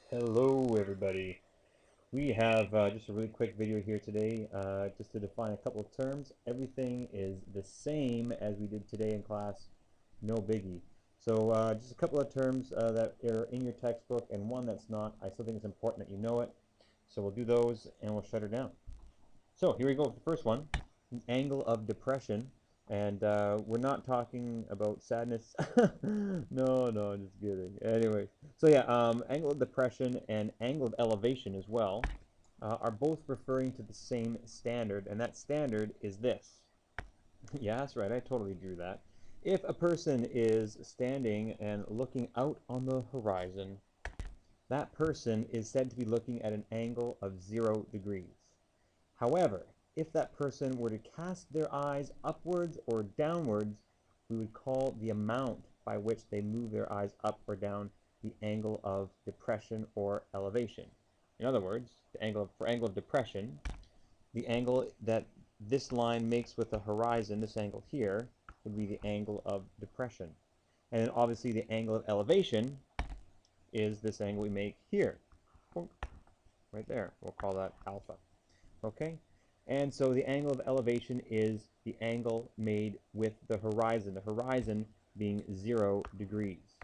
Hello everybody. We have just a really quick video here today just to define a couple of terms. Everything is the same as we did today in class, no biggie. So just a couple of terms that are in your textbook and one that's not. I still think it's important that you know it. So we'll do those and we'll shut her down. So here we go with the first one, an angle of depression. And we're not talking about sadness. No, I'm just kidding. Anyway, so yeah, angle of depression and angle of elevation as well are both referring to the same standard, and that standard is this. Yeah, that's right, I totally drew that. If a person is standing and looking out on the horizon, that person is said to be looking at an angle of 0 degrees. However, if that person were to cast their eyes upwards or downwards, we would call the amount by which they move their eyes up or down the angle of depression or elevation. In other words, for angle of depression, the angle that this line makes with the horizon, this angle here, would be the angle of depression. And then obviously the angle of elevation is this angle we make here, right there. We'll call that alpha. Okay? And so the angle of elevation is the angle made with the horizon being 0 degrees.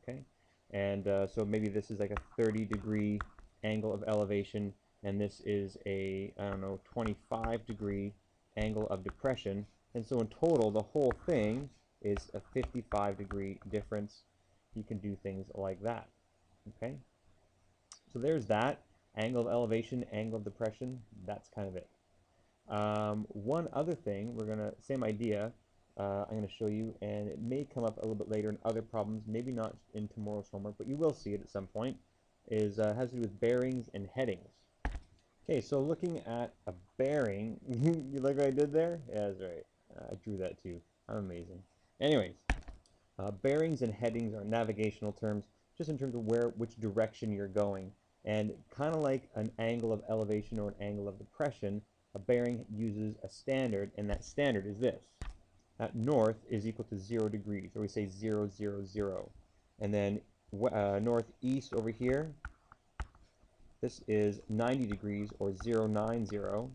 Okay? And so maybe this is like a 30-degree angle of elevation, and this is a, I don't know, 25-degree angle of depression. And so in total, the whole thing is a 55-degree difference. You can do things like that. Okay? So there's that. Angle of elevation, angle of depression, that's kind of it. One other thing, same idea, I'm going to show you, and it may come up a little bit later in other problems, maybe not in tomorrow's homework, but you will see it at some point, has to do with bearings and headings. Okay, so looking at a bearing, you like what I did there? Yeah, that's right. I drew that too. I'm amazing. Anyways, bearings and headings are navigational terms, just in terms of which direction you're going. And kind of like an angle of elevation or an angle of depression, a bearing uses a standard, and that standard is this. North is equal to 0 degrees, or we say 0, 0, 0. And then northeast over here, this is 90 degrees, or 0, 9, 0.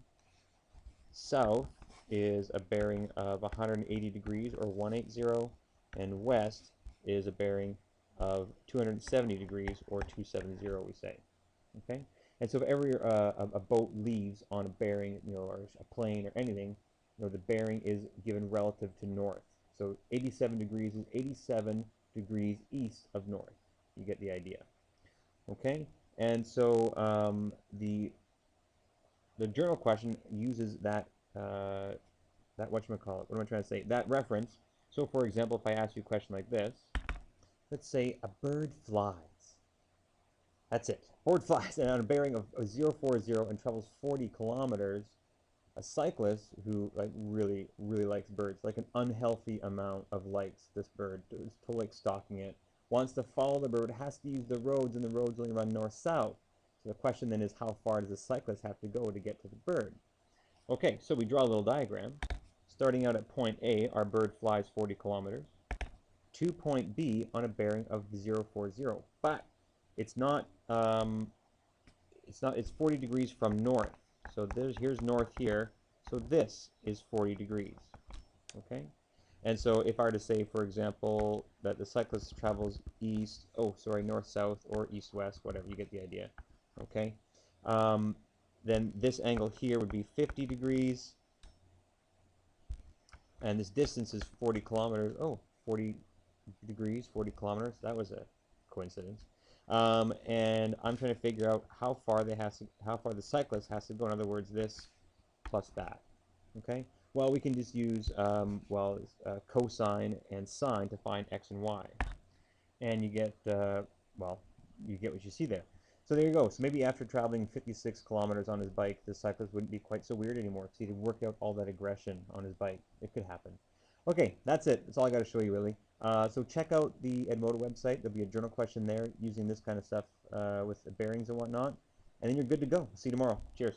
South is a bearing of 180 degrees, or 180, and west is a bearing of 270 degrees, or 270, we say. Okay? And so if ever a boat leaves on a bearing, or a plane or anything, the bearing is given relative to north. So 87 degrees is 87 degrees east of north. You get the idea. Okay? And so the journal question uses that whatchamacallit, what am I trying to say? That reference. So for example, if I ask you a question like this, let's say a bird flies. That's it. Bird flies and on a bearing of 040 and travels 40 kilometers. A cyclist who really likes birds, like an unhealthy amount of likes this bird, is totally like stalking it, wants to follow the bird, has to use the roads, and the roads only run north-south. So the question then is, how far does the cyclist have to go to get to the bird? Okay, so we draw a little diagram. Starting out at point A, our bird flies 40 kilometers to point B on a bearing of 040. But it's not, it's 40 degrees from north. So here's north here. So this is 40 degrees. Okay? And so if I were to say, for example, that the cyclist travels north-south or east-west, whatever, you get the idea. Okay? Then this angle here would be 50 degrees. And this distance is 40 kilometers. 40 degrees, 40 kilometers. That was a coincidence. And I'm trying to figure out how far the cyclist has to go. In other words, this plus that. Okay. Well, we can just use cosine and sine to find x and y, and you get you get what you see there. So there you go. So maybe after traveling 56 kilometers on his bike, the cyclist wouldn't be quite so weird anymore. So he could work out all that aggression on his bike. It could happen. Okay, that's it. That's all I got to show you, really. So check out the Edmodo website. There'll be a journal question there using this kind of stuff with the bearings and whatnot. And then you're good to go. See you tomorrow. Cheers.